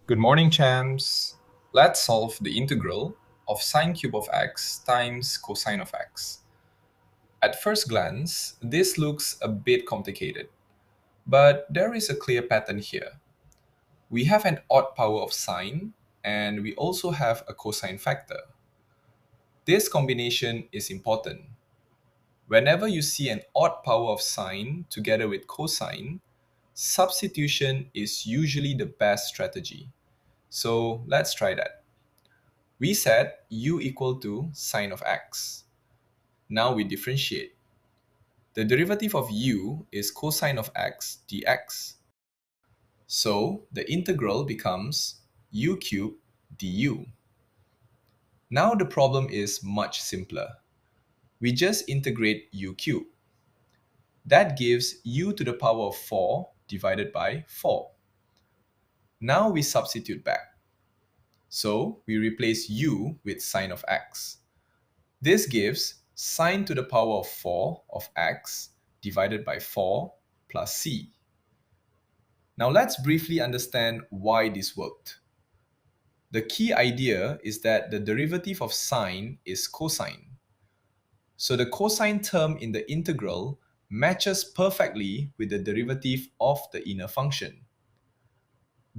Good morning, champs. Let's solve the integral of sine³ of x times cosine of x. At first glance, this looks a bit complicated, but there is a clear pattern here. We have an odd power of sine, and we also have a cosine factor. This combination is important. Whenever you see an odd power of sine together with cosine, substitution is usually the best strategy. So let's try that. We set u equal to sine of x. Now we differentiate. The derivative of u is cosine of x dx. So the integral becomes u cubed du. Now the problem is much simpler. We just integrate u cubed. That gives u to the power of 4 divided by 4. Now we substitute back. So we replace u with sine of x. This gives sine to the power of 4 of x divided by 4 plus c. Now let's briefly understand why this worked. The key idea is that the derivative of sine is cosine. So the cosine term in the integral matches perfectly with the derivative of the inner function.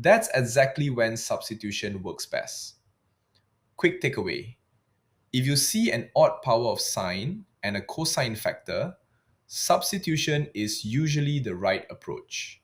That's exactly when substitution works best. Quick takeaway. If you see an odd power of sine and a cosine factor, substitution is usually the right approach.